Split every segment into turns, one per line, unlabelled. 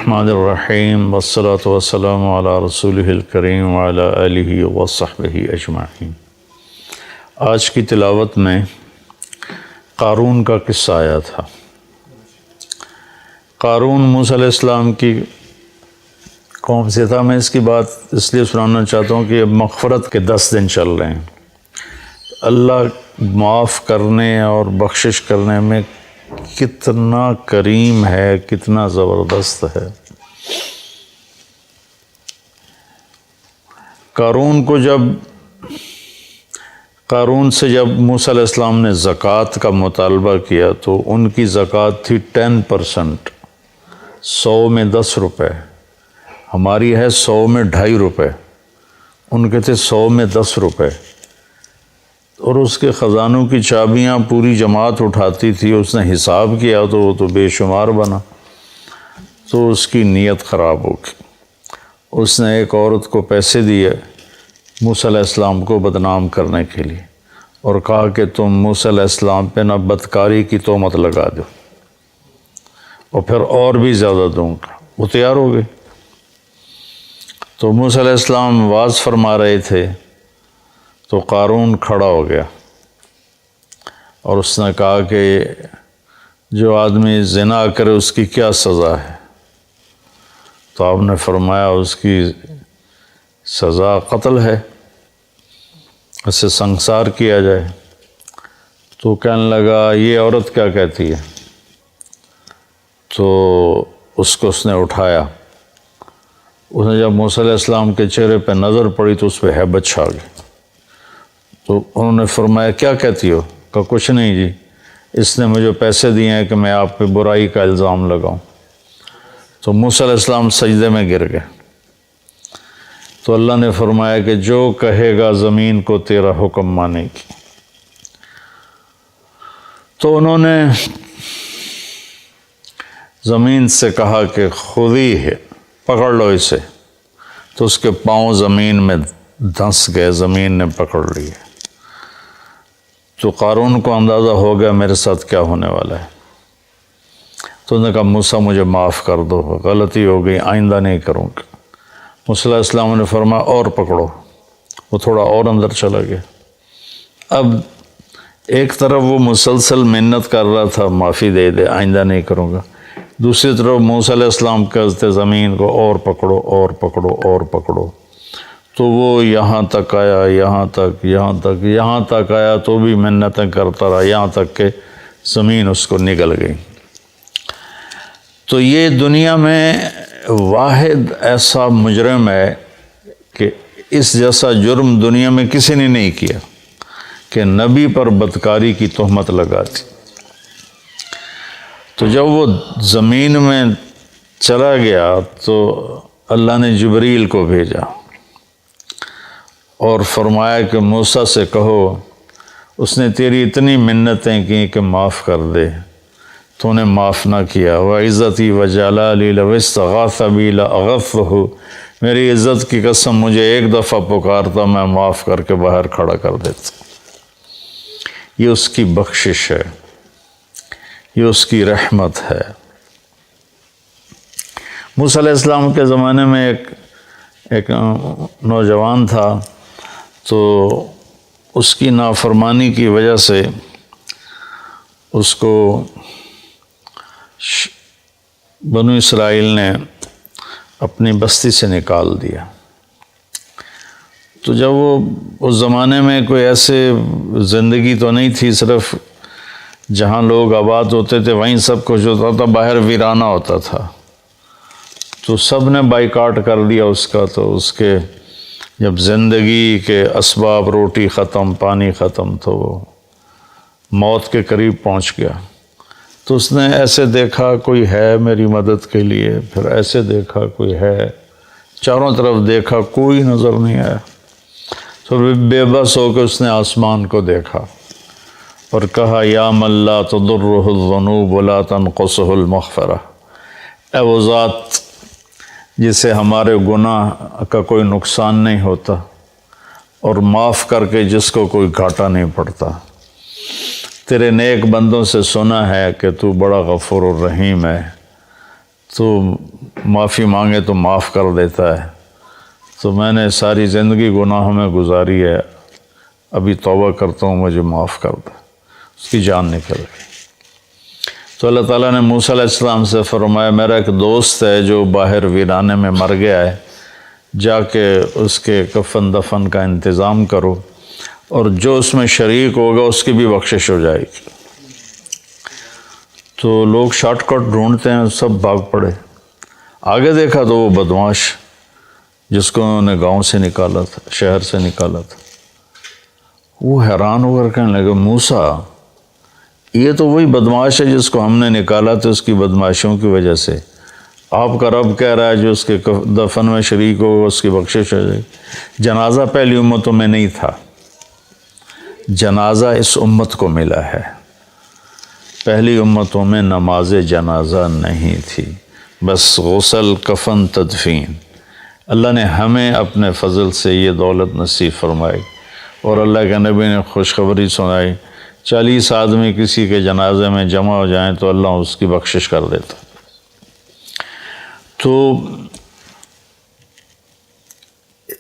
الرحمن الرحیم والصلاة والسلام علی رسولہ الکریم وعلی آلہ وصحبہ اجمعین۔ آج کی تلاوت میں قارون کا قصہ آیا تھا۔ قارون موسیٰ علیہ السلام کی قوم سے تھا۔ میں اس کی بات اس لیے سنانا چاہتا ہوں کہ اب مغفرت کے 10 دن چل رہے ہیں۔ اللہ معاف کرنے اور بخشش کرنے میں کتنا کریم ہے، کتنا زبردست ہے۔ قارون سے جب موسیٰ علیہ السلام نے زکوٰۃ کا مطالبہ کیا تو ان کی زکوٰۃ تھی 10%، 100 میں 10 روپے۔ ہماری ہے 100 میں 2.5 روپے، ان کے تھے 100 میں 10 روپے۔ اور اس کے خزانوں کی چابیاں پوری جماعت اٹھاتی تھی۔ اس نے حساب کیا تو وہ تو بے شمار بنا، تو اس کی نیت خراب ہو گئی۔ اس نے ایک عورت کو پیسے دیے موسیٰ علیہ السلام کو بدنام کرنے کے لیے، اور کہا کہ تم موسیٰ علیہ السلام پہ نہ بدکاری کی تہمت لگا دو، اور پھر اور بھی زیادہ دوں گا۔ وہ تیار ہو گئے۔ تو موسیٰ علیہ السلام وعظ فرما رہے تھے تو قارون کھڑا ہو گیا، اور اس نے کہا کہ جو آدمی زنا کرے اس کی کیا سزا ہے؟ تو آپ نے فرمایا اس کی سزا قتل ہے، اسے سنسار کیا جائے۔ تو کہنے لگا یہ عورت کیا کہتی ہے؟ تو اس نے اٹھایا۔ اس نے جب موسیٰ علیہ السلام کے چہرے پہ نظر پڑی تو اس پہ ہیبت چھا گئی۔ تو انہوں نے فرمایا کیا کہتی ہو؟ کہا کچھ نہیں جی، اس نے مجھے پیسے دیے ہیں کہ میں آپ پہ برائی کا الزام لگاؤں۔ تو موسیٰ علیہ السلام سجدے میں گر گئے۔ تو اللہ نے فرمایا کہ جو کہے گا زمین کو تیرا حکم مانے گی۔ تو انہوں نے زمین سے کہا کہ خودی ہے، پکڑ لو اسے۔ تو اس کے پاؤں زمین میں دھنس گئے، زمین نے پکڑ لیے۔ تو قارون کو اندازہ ہو گیا میرے ساتھ کیا ہونے والا ہے۔ تو انہوں نے کہا موسیٰ مجھے معاف کر دو، غلطی ہو گئی، آئندہ نہیں کروں گا۔ موسیٰ علیہ السلام نے فرمایا اور پکڑو۔ وہ تھوڑا اور اندر چلا گیا۔ اب ایک طرف وہ مسلسل منت کر رہا تھا معافی دے دے، آئندہ نہیں کروں گا، دوسری طرف موسیٰ علیہ السلام کہتے زمین کو اور پکڑو اور پکڑو اور پکڑو۔ تو وہ یہاں تک آیا، یہاں تک آیا تو بھی منتیں کرتا رہا، یہاں تک کہ زمین اس کو نگل گئی۔ تو یہ دنیا میں واحد ایسا مجرم ہے کہ اس جیسا جرم دنیا میں کسی نے نہیں کیا کہ نبی پر بدکاری کی تہمت لگا دی۔ تو جب وہ زمین میں چلا گیا تو اللہ نے جبریل کو بھیجا اور فرمایا کہ موسیٰ سے کہو اس نے تیری اتنی منتیں کی کہ معاف کر دے، تو نے معاف نہ کیا۔ وَعِزَّتِي وَجَلَالِي لَوْ اسْتَغَاثَ بِي لَأَغَثْتُهُ، میری عزت کی قسم مجھے ایک دفعہ پکارتا میں معاف کر کے باہر کھڑا کر دیتا۔ یہ اس کی بخشش ہے، یہ اس کی رحمت ہے۔ موسیٰ علیہ السلام کے زمانے میں ایک نوجوان تھا، تو اس کی نافرمانی کی وجہ سے اس کو بنو اسرائیل نے اپنی بستی سے نکال دیا۔ تو جب وہ اس زمانے میں کوئی ایسے زندگی تو نہیں تھی، صرف جہاں لوگ آباد ہوتے تھے وہیں سب کچھ ہوتا تھا، باہر ویرانہ ہوتا تھا۔ تو سب نے بائیکاٹ کر دیا اس کا۔ تو اس کے جب زندگی کے اسباب، روٹی ختم، پانی ختم، تو وہ موت کے قریب پہنچ گیا۔ تو اس نے ایسے دیکھا کوئی ہے میری مدد کے لیے، پھر ایسے دیکھا کوئی ہے، چاروں طرف دیکھا کوئی نظر نہیں آیا۔ تو بے بس ہو کے اس نے آسمان کو دیکھا اور کہا یا من لا تضرہ الذنوب ولا تنقصہ المغفرہ، اے وہ ذات جسے ہمارے گناہ کا کوئی نقصان نہیں ہوتا اور معاف کر کے جس کو کوئی گھاٹا نہیں پڑتا، تیرے نیک بندوں سے سنا ہے کہ تو بڑا غفور الرحیم ہے، تو معافی مانگے تو معاف کر دیتا ہے، تو میں نے ساری زندگی گناہوں میں گزاری ہے، ابھی توبہ کرتا ہوں، مجھے معاف کر دے۔ اس کی جان نکل گئی۔ تو اللہ تعالیٰ نے موسیٰ علیہ السلام سے فرمایا میرا ایک دوست ہے جو باہر ویرانے میں مر گیا ہے، جا کے اس کے کفن دفن کا انتظام کرو، اور جو اس میں شریک ہوگا اس کی بھی بخشش ہو جائے گی۔ تو لوگ شارٹ کٹ ڈھونڈتے ہیں، سب بھاگ پڑے۔ آگے دیکھا تو وہ بدمعاش جس کو انہوں نے گاؤں سے نکالا تھا، شہر سے نکالا تھا، وہ حیران ہو کر کہنے لگے موسیٰ یہ تو وہی بدمعاش ہے جس کو ہم نے نکالا تھا اس کی بدمعاشیوں کی وجہ سے، آپ کا رب کہہ رہا ہے جو اس کے دفن میں شریک ہوگا اس کی بخشش ہو جائے گی۔ جنازہ پہلی امتوں میں نہیں تھا، جنازہ اس امت کو ملا ہے، پہلی امتوں میں نماز جنازہ نہیں تھی، بس غسل، کفن، تدفین۔ اللہ نے ہمیں اپنے فضل سے یہ دولت نصیب فرمائی، اور اللہ کے نبی نے خوشخبری سنائی 40 آدمی کسی کے جنازے میں جمع ہو جائیں تو اللہ اس کی بخشش کر دیتا۔ تو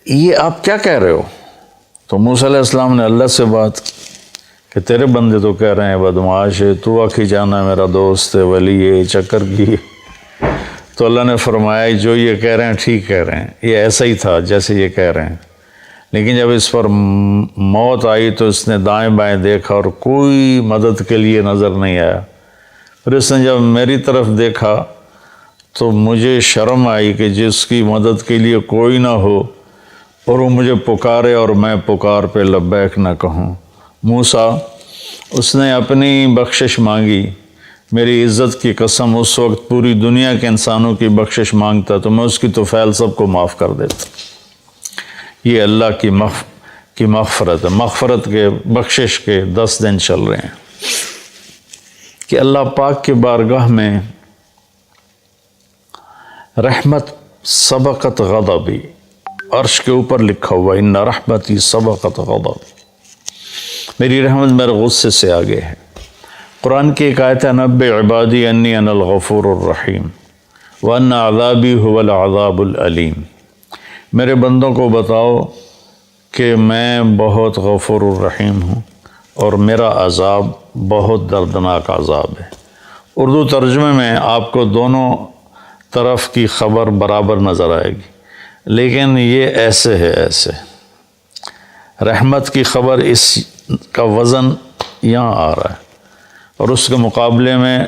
یہ آپ کیا کہہ رہے ہو؟ تو موسیٰ علیہ السلام نے اللہ سے بات کہ تیرے بندے تو کہہ رہے ہیں بدمعاش ہے، تو آخی جانا میرا دوست ہے، ولی ہے، چکر کی۔ تو اللہ نے فرمایا جو یہ کہہ رہے ہیں ٹھیک کہہ رہے ہیں، یہ ایسا ہی تھا جیسے یہ کہہ رہے ہیں، لیکن جب اس پر موت آئی تو اس نے دائیں بائیں دیکھا اور کوئی مدد کے لیے نظر نہیں آیا۔ پھر اس نے جب میری طرف دیکھا تو مجھے شرم آئی کہ جس کی مدد کے لیے کوئی نہ ہو اور وہ مجھے پکارے اور میں پکار پہ لبیک نہ کہوں۔ موسیٰ اس نے اپنی بخشش مانگی، میری عزت کی قسم اس وقت پوری دنیا کے انسانوں کی بخشش مانگتا تو میں اس کی طفیل سب کو معاف کر دیتا۔ یہ اللہ کی مغفرت ہے، مغفرت کے بخشش کے 10 دن چل رہے ہیں کہ اللہ پاک کی بارگاہ میں رحمت سبقت غضبی، عرش کے اوپر لکھا ہوا ان رحمتی سبقت غضبی، میری رحمت میرے غصے سے آگے ہے۔ قرآن کی ایک آیت ہے نبئ عبادی انی انا الغفور الرحیم وان عذابی هو العذاب العلیم، میرے بندوں کو بتاؤ کہ میں بہت غفور الرحیم ہوں اور میرا عذاب بہت دردناک عذاب ہے۔ اردو ترجمے میں آپ کو دونوں طرف کی خبر برابر نظر آئے گی، لیکن یہ ایسے ہے، ایسے رحمت کی خبر اس کا وزن یہاں آ رہا ہے اور اس کے مقابلے میں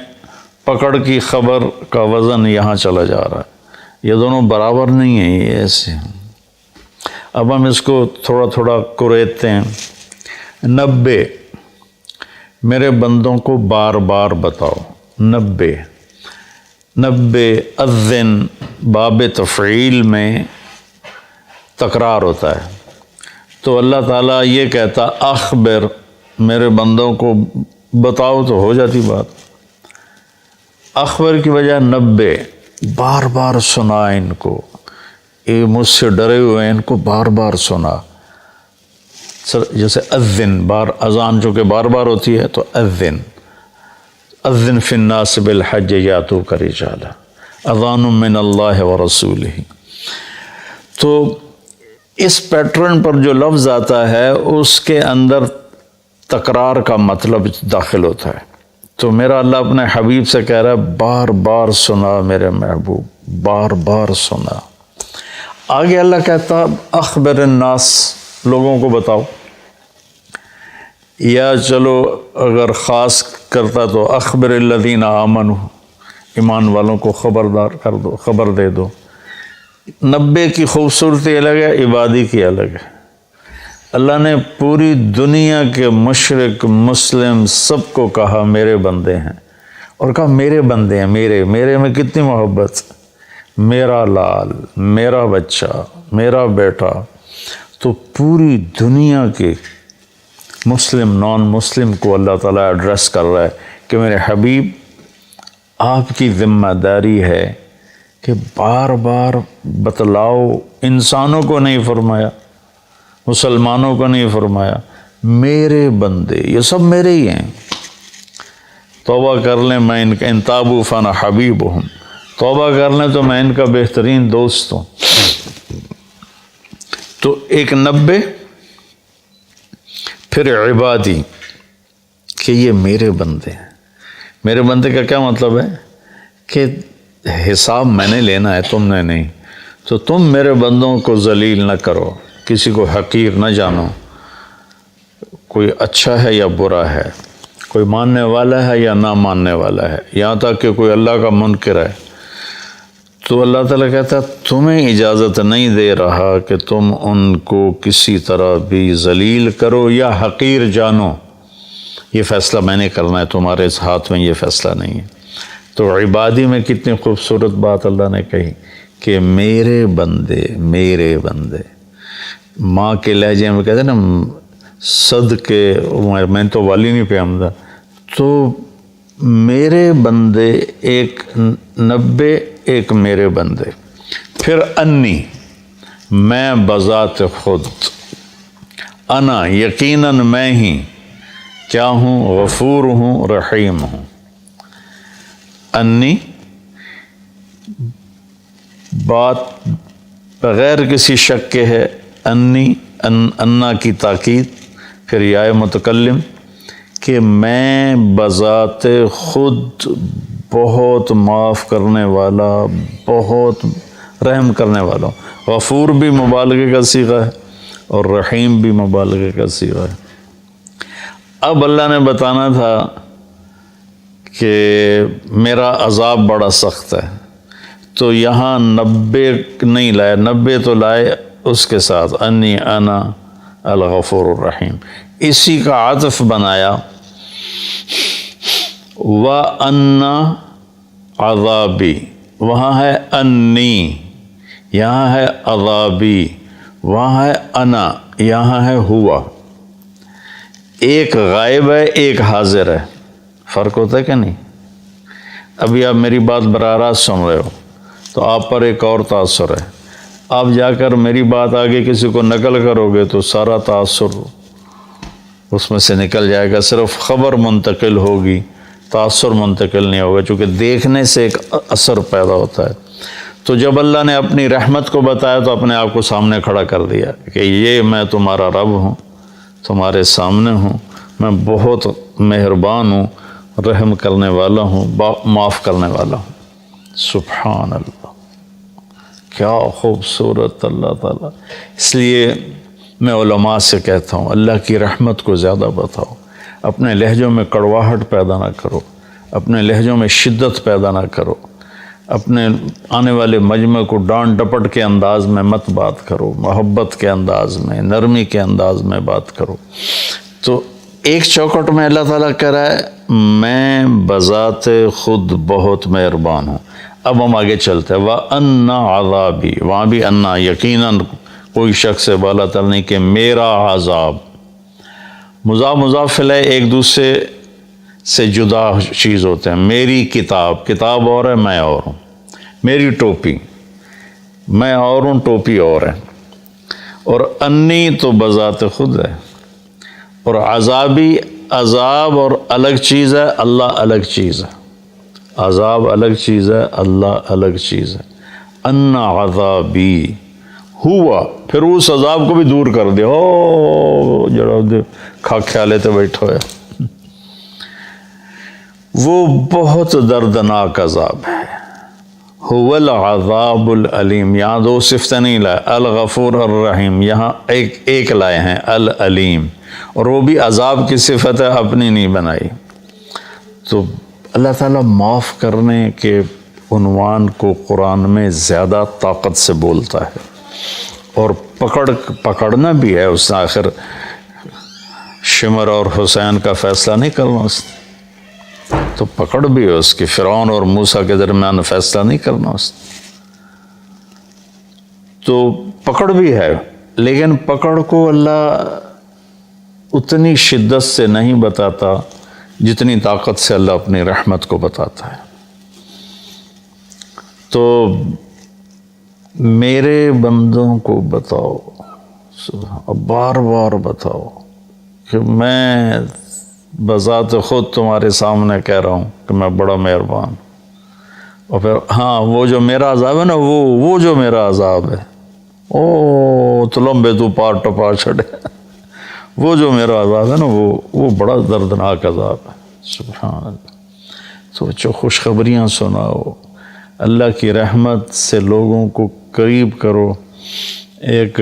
پکڑ کی خبر کا وزن یہاں چلا جا رہا ہے، یہ دونوں برابر نہیں ہیں، یہ ایسے ہیں۔ اب ہم اس کو تھوڑا تھوڑا کریدتے ہیں۔ 90 میرے بندوں کو بار بار بتاؤ، 90 اذن باب تفعیل میں تکرار ہوتا ہے، تو اللہ تعالیٰ یہ کہتا اخبر میرے بندوں کو بتاؤ تو ہو جاتی بات، اخبر کی وجہ 90 بار بار سنا ان کو، یہ مجھ سے ڈرے ہوئے ہیں ان کو بار بار سنا۔ جیسے اذن بار اذان جو کہ بار بار ہوتی ہے تو اذن فی الناس بالحج یاتوک رجالا اذان من اللہ ورسولہ۔ تو اس پیٹرن پر جو لفظ آتا ہے اس کے اندر تکرار کا مطلب داخل ہوتا ہے، تو میرا اللہ اپنے حبیب سے کہہ رہا ہے بار بار سنا میرے محبوب، بار بار سنا۔ آگے اللہ کہتا اخبر الناس لوگوں کو بتاؤ، یا چلو اگر خاص کرتا تو اخبر الذین آمنوا ایمان والوں کو خبردار کر دو، خبر دے دو۔ 90 کی خوبصورتی الگ ہے، عبادی کی الگ ہے۔ اللہ نے پوری دنیا کے مشرق مسلم سب کو کہا میرے بندے ہیں، اور کہا میرے بندے ہیں، میرے میں کتنی محبت، میرا لال، میرا بچہ، میرا بیٹا۔ تو پوری دنیا کے مسلم نان مسلم کو اللہ تعالیٰ ایڈریس کر رہا ہے کہ میرے حبیب آپ کی ذمہ داری ہے کہ بار بار بتلاؤ، انسانوں کو نہیں فرمایا، مسلمانوں کو نہیں فرمایا، میرے بندے یہ سب میرے ہی ہیں، توبہ کر لیں میں ان تابوا فانا حبیبہم، توبہ کر لیں تو میں ان کا بہترین دوست ہوں. تو ایک 90، پھر عبادی کہ یہ میرے بندے ہیں. میرے بندے کا کیا مطلب ہے کہ حساب میں نے لینا ہے، تم نے نہیں. تو تم میرے بندوں کو ذلیل نہ کرو، کسی کو حقیر نہ جانو، کوئی اچھا ہے یا برا ہے، کوئی ماننے والا ہے یا نہ ماننے والا ہے، یہاں تک کہ کوئی اللہ کا منکر ہے. تو اللہ تعالیٰ کہتا ہے تمہیں اجازت نہیں دے رہا کہ تم ان کو کسی طرح بھی ذلیل کرو یا حقیر جانو. یہ فیصلہ میں نے کرنا ہے، تمہارے اس ہاتھ میں یہ فیصلہ نہیں ہے. تو عبادی میں کتنی خوبصورت بات اللہ نے کہی کہ میرے بندے، میرے بندے. ماں کے لہجے میں کہتے ہیں نا صدقے، میں تو والی نہیں پہ آمدہ. تو میرے بندے ایک 90، ایک میرے بندے. پھر انی، میں بذات خود، انا یقیناً میں ہی کیا ہوں، غفور ہوں، رحیم ہوں. انی بات بغیر کسی شک کے ہے. انی، انا کی تاکید، پھر یا متکلم کہ میں بذات خود بہت معاف کرنے والا، بہت رحم کرنے والا ہوں. غفور بھی مبالغے کا صیغہ ہے اور رحیم بھی مبالغے کا صیغہ ہے. اب اللہ نے بتانا تھا کہ میرا عذاب بڑا سخت ہے، تو یہاں 90 نہیں لائے، 90 تو لائے اس کے ساتھ انی انا الغفور الرحیم. اسی کا عطف بنایا وَأَنَّ عَذَابِي. وہاں ہے انی، یہاں ہے عذابی، وہاں ہے انا، یہاں ہے ہوا. ایک غائب ہے، ایک حاضر ہے. فرق ہوتا ہے کہ نہیں؟ ابھی آپ میری بات براہ راست سن رہے ہو تو آپ پر ایک اور تاثر ہے. آپ جا کر میری بات آگے کسی کو نقل کرو گے تو سارا تاثر اس میں سے نکل جائے گا. صرف خبر منتقل ہوگی، تاثر منتقل نہیں ہوگا، چونکہ دیکھنے سے ایک اثر پیدا ہوتا ہے. تو جب اللہ نے اپنی رحمت کو بتایا تو اپنے آپ کو سامنے کھڑا کر دیا کہ یہ میں تمہارا رب ہوں، تمہارے سامنے ہوں، میں بہت مہربان ہوں، رحم کرنے والا ہوں، معاف کرنے والا ہوں. سبحان اللہ، کیا خوبصورت اللہ تعالیٰ. اس لیے میں علماء سے کہتا ہوں اللہ کی رحمت کو زیادہ بتاؤ. اپنے لہجوں میں کڑواہٹ پیدا نہ کرو، اپنے لہجوں میں شدت پیدا نہ کرو، اپنے آنے والے مجمع کو ڈانٹ ڈپٹ کے انداز میں مت بات کرو، محبت کے انداز میں، نرمی کے انداز میں بات کرو. تو ایک چوکٹ میں اللہ تعالیٰ کہہ رہا ہے میں بذات خود بہت مہربان ہوں. اب ہم آگے چلتے ہیں. وَأَنَّ عَذَابِي، وہاں بھی انا، یقیناً کوئی شخص سے بالا تر نہیں کہ میرا عذاب. مضاف مضاف الیہ ایک دوسرے سے جدا چیز ہوتے ہیں. میری کتاب، کتاب اور ہے، میں اور ہوں. میری ٹوپی، میں اور ہوں، ٹوپی اور ہے. اور انی تو بذات خود ہے. اور عذابی، عذاب اور الگ چیز ہے، اللہ الگ چیز ہے. عذاب الگ چیز ہے، اللہ الگ چیز ہے. ان عذابی ہوا، پھر اس عذاب کو بھی دور کر دیا. او جڑا کھا خیالے تے بیٹھا ہوا، وہ بہت دردناک عذاب ہے. هو العذاب العلیم. یہاں دو صفتیں نہیں لائے، الغفور الرحیم، یہاں ایک لائے ہیں العلیم، اور وہ بھی عذاب کی صفت ہے، اپنی نہیں بنائی. تو اللہ تعالیٰ معاف کرنے کے عنوان کو قرآن میں زیادہ طاقت سے بولتا ہے، اور پکڑنا بھی ہے. اس نے آخر شمر اور حسین کا فیصلہ نہیں کرنا، اس نے تو پکڑ بھی ہے اس کی. فرعون اور موسیٰ کے درمیان فیصلہ نہیں کرنا اس نے، تو پکڑ بھی ہے. لیکن پکڑ کو اللہ اتنی شدت سے نہیں بتاتا جتنی طاقت سے اللہ اپنی رحمت کو بتاتا ہے. تو میرے بندوں کو بتاؤ، بار بار بتاؤ کہ میں بذات خود تمہارے سامنے کہہ رہا ہوں کہ میں بڑا مہربان. اور پھر ہاں وہ جو میرا عذاب ہے نا، وہ جو میرا عذاب ہے، او تو لمبے تو پار ٹپا چھڑے، وہ جو میرا عذاب ہے نا وہ بڑا دردناک عذاب ہے۔ سبحان اللہ۔ تو بچوں خوشخبریاں سناؤ، اللہ کی رحمت سے لوگوں کو قریب کرو۔ ایک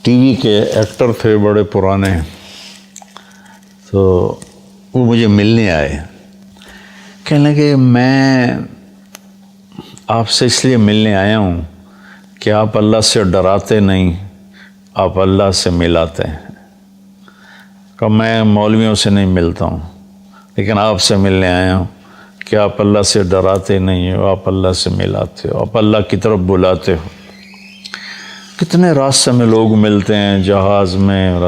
ٹی وی کے ایکٹر تھے بڑے پرانے، تو وہ مجھے ملنے آئے، کہنے لگے میں آپ سے اس لیے ملنے آیا ہوں کہ آپ اللہ سے ڈراتے نہیں، آپ اللہ سے ملاتے ہیں۔ کہ میں مولویوں سے نہیں ملتا ہوں، لیکن آپ سے ملنے آیا ہوں کہ آپ اللہ سے ڈراتے نہیں ہو، آپ اللہ سے ملاتے ہو، آپ اللہ کی طرف بلاتے ہو۔ کتنے راستے میں لوگ ملتے ہیں، جہاز میں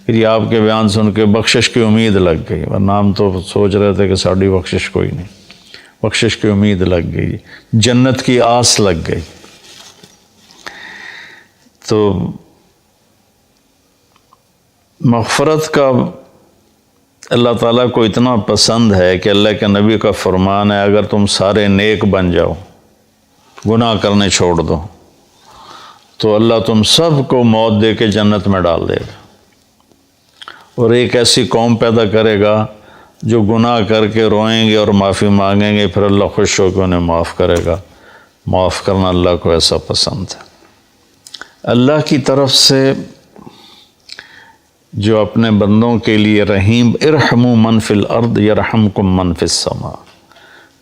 پھر یہ آپ کے بیان سن کے بخشش کی امید لگ گئی، ورنہ ہم تو سوچ رہے تھے کہ ساڑھی بخشش کوئی نہیں، بخشش کی امید لگ گئی، جنت کی آس لگ گئی۔ تو مغفرت کا اللہ تعالیٰ کو اتنا پسند ہے کہ اللہ کے نبی کا فرمان ہے، اگر تم سارے نیک بن جاؤ، گناہ کرنے چھوڑ دو، تو اللہ تم سب کو موت دے کے جنت میں ڈال دے گا، اور ایک ایسی قوم پیدا کرے گا جو گناہ کر کے روئیں گے اور معافی مانگیں گے، پھر اللہ خوش ہو کے انہیں معاف کرے گا۔ معاف کرنا اللہ کو ایسا پسند ہے۔ اللہ کی طرف سے جو اپنے بندوں کے لیے رحیم، ارحموا من فی الارض یرحمکم من فی السماء،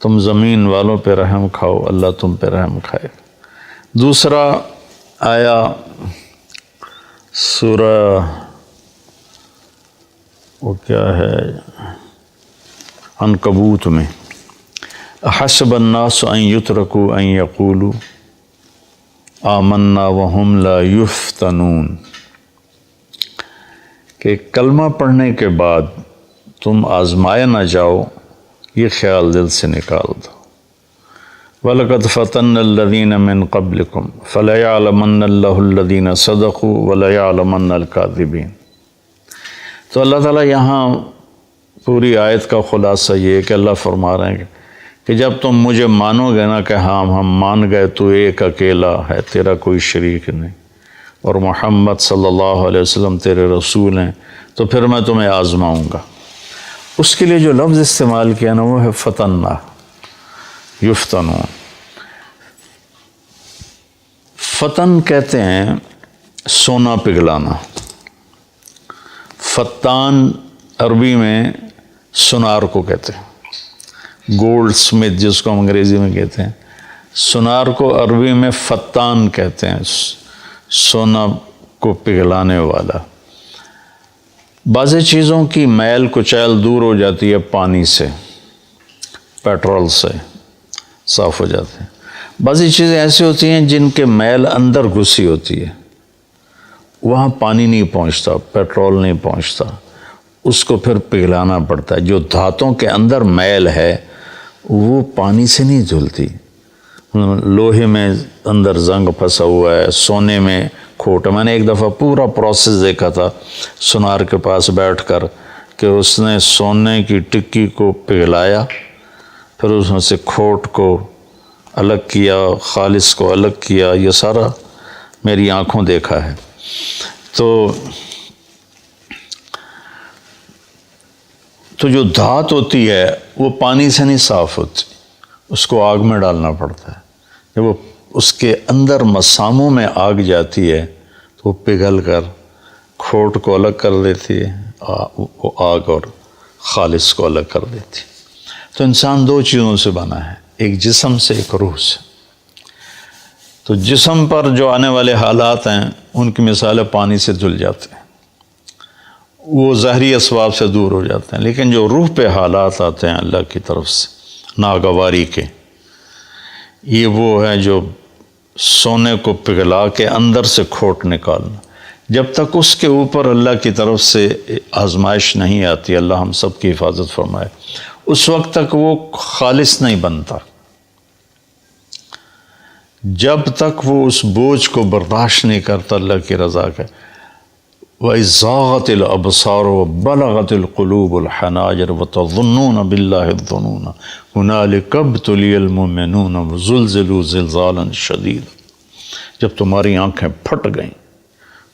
تم زمین والوں پہ رحم کھاؤ، اللہ تم پہ رحم کھائے۔ دوسرا آیا سورہ وہ کیا ہے عنکبوت میں، احسب الناس ان یترکوا ان یقولوا آمنا وہم لا یفتنون، کہ کلمہ پڑھنے کے بعد تم آزمائے نہ جاؤ، یہ خیال دل سے نکال دو۔ وَلَقَدْ فَتَنَّ الَّذِينَ مِن قَبْلِكُمْ فَلَيَعْلَمَنَّ اللَّهُ الَّذِينَ صَدَقُوا وَلَيَعْلَمَنَّ الْكَاذِبِينَ۔ تو اللہ تعالیٰ یہاں پوری آیت کا خلاصہ یہ ہے کہ اللہ فرما رہے ہیں کہ جب تم مجھے مانو گے نا کہ ہاں ہم مان گئے تو ایک اکیلا ہے، تیرا کوئی شریک نہیں، اور محمد صلی اللہ علیہ وسلم تیرے رسول ہیں، تو پھر میں تمہیں آزماؤں گا۔ اس کے لیے جو لفظ استعمال کیا نا وہ ہے فتنہ، یفتنون۔ فتن کہتے ہیں سونا پگھلانا، فتان عربی میں سنار کو کہتے ہیں، گولڈ سمتھ جس کو ہم انگریزی میں کہتے ہیں، سنار کو عربی میں فتان کہتے ہیں، سونا کو پگھلانے والا۔ بعض چیزوں کی میل کچیل دور ہو جاتی ہے پانی سے، پیٹرول سے صاف ہو جاتے ہیں۔ بعضی چیزیں ایسی ہوتی ہیں جن کے میل اندر گھسی ہوتی ہے، وہاں پانی نہیں پہنچتا، پیٹرول نہیں پہنچتا، اس کو پھر پگھلانا پڑتا ہے۔ جو دھاتوں کے اندر میل ہے وہ پانی سے نہیں دھلتی، لوہے میں اندر زنگ پھنسا ہوا ہے، سونے میں کھوٹ۔ میں نے ایک دفعہ پورا پروسیس دیکھا تھا سنار کے پاس بیٹھ کر، کہ اس نے سونے کی ٹکی کو پگھلایا، پھر اس میں سے کھوٹ کو الگ کیا، خالص کو الگ کیا، یہ سارا میری آنکھوں دیکھا ہے۔ تو جو دھات ہوتی ہے وہ پانی سے نہیں صاف ہوتی، اس کو آگ میں ڈالنا پڑتا ہے۔ جب وہ اس کے اندر مساموں میں آگ جاتی ہے تو وہ پگھل کر کھوٹ کو الگ کر دیتی ہے، وہ آگ اور خالص کو الگ کر دیتی ہے۔ تو انسان دو چیزوں سے بنا ہے، ایک جسم سے، ایک روح سے۔ تو جسم پر جو آنے والے حالات ہیں ان کی مثال پانی سے دھل جاتے ہیں، وہ ظاہری اسباب سے دور ہو جاتے ہیں، لیکن جو روح پہ حالات آتے ہیں اللہ کی طرف سے ناگواری کے، یہ وہ ہے جو سونے کو پگھلا کے اندر سے کھوٹ نکالنا۔ جب تک اس کے اوپر اللہ کی طرف سے آزمائش نہیں آتی، اللہ ہم سب کی حفاظت فرمائے، اس وقت تک وہ خالص نہیں بنتا۔ جب تک وہ اس بوجھ کو برداشت نہیں کرتا اللہ کی رضا کا، وَإِذْ زَاغَتِ الْأَبْصَارُ وَبَلَغَتِ الْقُلُوبُ الْحَنَاجِرَ وَتَظُنُّونَ بِاللَّهِ الظُّنُونَ هُنَالِكَ ابْتُلِيَ الْمُؤْمِنُونَ وَزُلْزِلُوا زِلْزَالًا شَدِيدًا۔ جب تمہاری آنکھیں پھٹ گئیں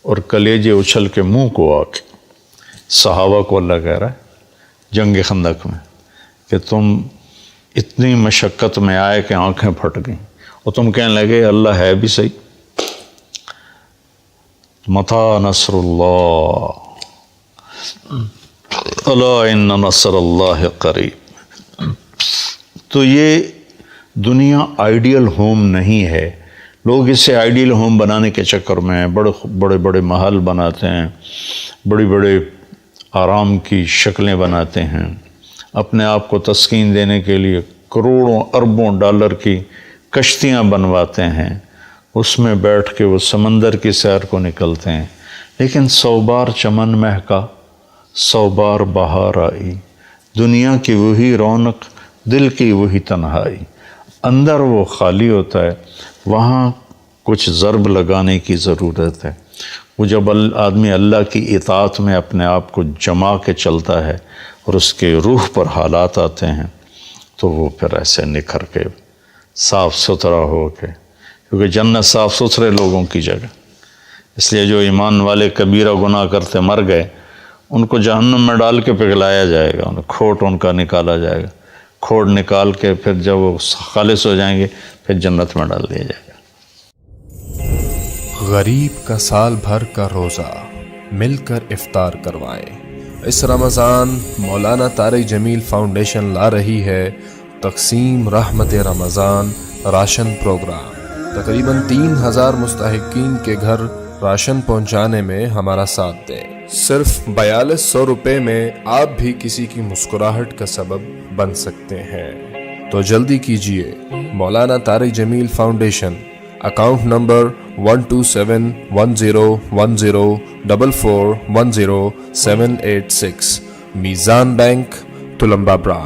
اور کلیجے اچھل کے منہ کو آ کے، صحابہ کو اللہ کہہ رہا ہے جنگ خندق میں کہ تم اتنی مشقت میں آئے کہ آنکھیں پھٹ گئیں اور تم کہنے لگے اللہ ہے بھی صحیح، متی نصر اللہ الا ان نصر اللہ قریب۔ تو یہ دنیا آئیڈیل ہوم نہیں ہے۔ لوگ اسے آئیڈیل ہوم بنانے کے چکر میں بڑے بڑے محل بناتے ہیں، بڑی بڑے آرام کی شکلیں بناتے ہیں، اپنے آپ کو تسکین دینے کے لیے کروڑوں اربوں ڈالر کی کشتیاں بنواتے ہیں، اس میں بیٹھ کے وہ سمندر کی سیر کو نکلتے ہیں، لیکن 100 بار چمن مہکا 100 بار بہار آئی، دنیا کی وہی رونق دل کی وہی تنہائی، اندر وہ خالی ہوتا ہے، وہاں کچھ ضرب لگانے کی ضرورت ہے۔ وہ جب آدمی اللہ کی اطاعت میں اپنے آپ کو جما کے چلتا ہے اور اس کے روح پر حالات آتے ہیں تو وہ پھر ایسے نکھر کے صاف ستھرا ہو کے، کیونکہ جنت صاف ستھرے لوگوں کی جگہ، اس لیے جو ایمان والے کبیرہ گناہ کرتے مر گئے ان کو جہنم میں ڈال کے پگھلایا جائے گا، کھوٹ ان کا نکالا جائے گا، کھوٹ نکال کے پھر جب وہ خالص ہو جائیں گے پھر جنت میں ڈال دیا جائے گا۔
غریب کا سال بھر کا روزہ مل کر افطار کروائیں۔ اس رمضان مولانا طارق جمیل فاؤنڈیشن لا رہی ہے تقسیم رحمت رمضان راشن پروگرام۔ تقریباً 3000 مستحقین کے گھر راشن پہنچانے میں ہمارا ساتھ دیں۔ صرف 4200 روپے میں آپ بھی کسی کی مسکراہٹ کا سبب بن سکتے ہیں، تو جلدی کیجیے۔ مولانا طارق جمیل فاؤنڈیشن، اکاؤنٹ نمبر 127101044100786، میزان بینک، تلمبا برانچ۔